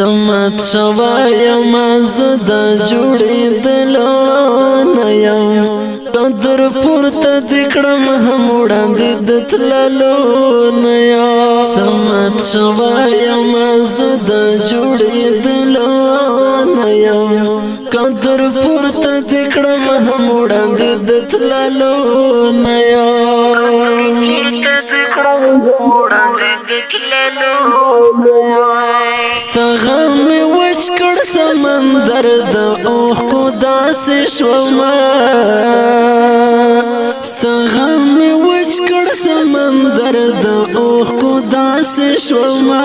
سمت شوایم زدا جوړېدلو نه یم قدر پورته دکړم هم وړاندې د تللو نه یم سمت شوایم زدا جوړېدلو نه یم قدر پورته دکړم هم وړاندې د تللو نه یم ستا غم می وچ کړ سمندر د اوښکو داسې شومه ستا غم می وچ کړ سمندر د اوښکو داسې شومه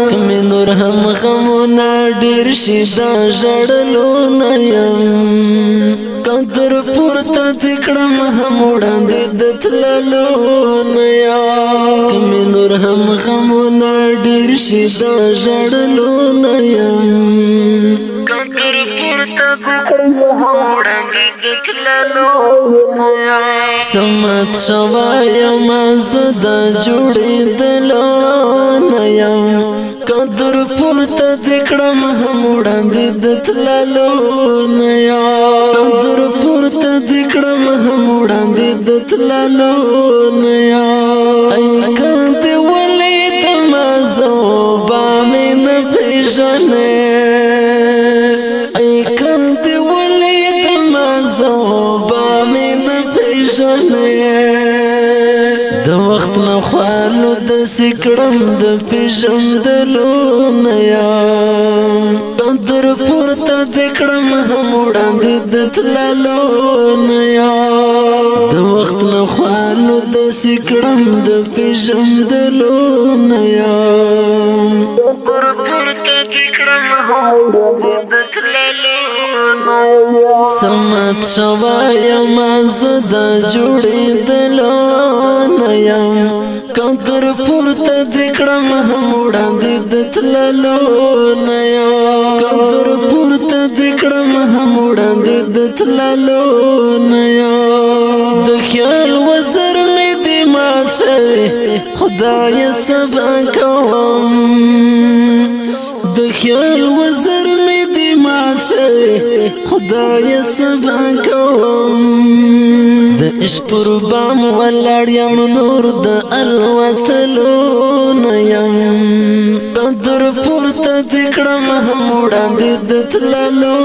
که مې نور هم غمونه ډېر شي دا ژړلو نه یم قدر پورته دکړم هم وړاندې د تللو نه یم که مې نور هم غمونه ډېر شي دا ژړلو نه یم قدر پورته دکړم هم وړاندې د تللو نه یم سمت شوایم زه د جوړېدلو نه یم قدر پورته دکړم هم وړاندې د تللو نه یم قدر پورته دکړم هم وړاندې د تللو نه یم ای کاندې ولیدمه زوبه مې نه پېژنې ای کاندې ولیدمه زوبه مې نه پېژنې د وخت نه خوالو داسې کړم د پېژندلو نه یم قدر پورته دکړم هم وړاندې د تللو نه یم د وخت نه خوالو داسې کړم د پېژندلو نه یم قدر پورته دکړم هم وړاندې د تللو نه یم سمت شوایم زه د جوړېدلو نه یم قدر پورته دکړم هم وړاندې د تللو نه یم قدر پورته دکړم هم وړاندې د تللو نه یم د خیال وزر مې دې مات شوی خدایه سبا کوم د خیال وزر مې دې مات شوی خدایه سبا کوم د عشق پر بام ولاړ یم نور د الوتلو نه یم قدر پورته دکړم هم وړاندې د تللو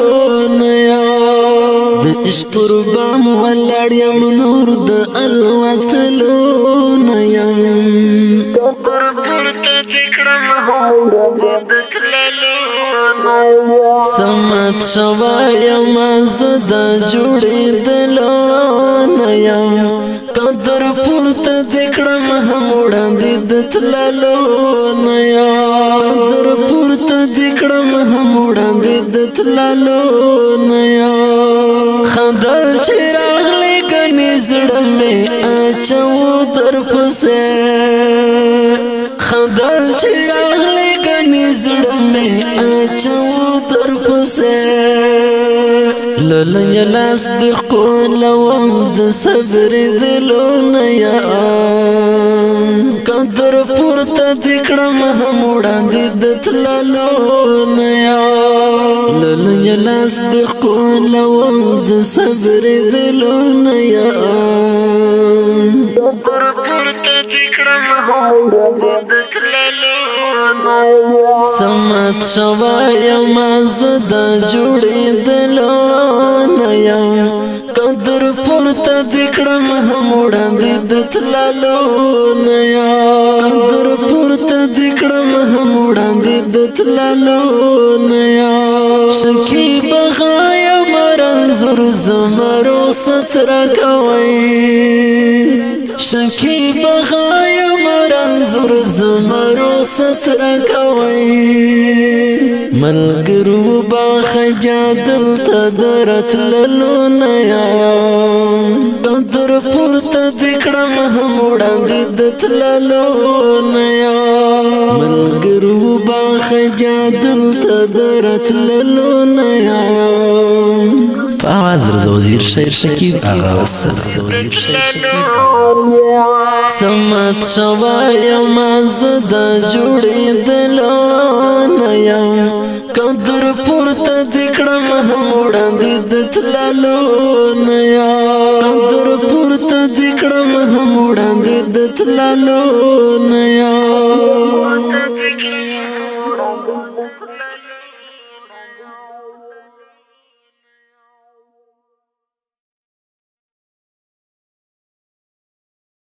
نه یم د عشق پر بام ولاړ یم نور د الوتلو نه یم قدر پورته دکړم هم وړاندې د تللو نه یم سمت شوایم زه د جوړېدلو نه یم قدر پورته دکړم هم وړاندې د تللو نه یم قدر پورته دکړم هم وړاندې د تللو نه یم خندل چې راغلی ګنې زړه مې اچو درپسې خندل چې راغلی ګنې زړه مې اچو درپسې للی لاس د ښکلوم د صبرېدلو نه یم قدر پورته دکړم هم وړاندې د تللو نه یم للی لاس د ښکلوم د صبرېدلو نه یم قدر پورته دکړم هم وړاندې د تللو نه یم سمت شوایم زه د جوړېدلو نه یم قدر پورته دکړم هم وړاندې د تللو نه یم قدر پورته دکړم هم وړاندې د تللو نه یم شکیب غایم رنځور زمرو ستره کوئ شکیب غایم رنځور زمرو ستره کوئ ملګرو با خجا دلته درتللو نه یم قدر پورته دکړم هم وړاندې د تللو نه یم ملګرو با خجا دلته درتللو نه یم په اواز رضا وزیر شعر شکیب آغا والسلام سمت شوایم زه د جوړېدلو قدر پورته دکړم هم وړاندې د تللو نه یا قدر پورته دکړم هم وړاندې د تللو نه یا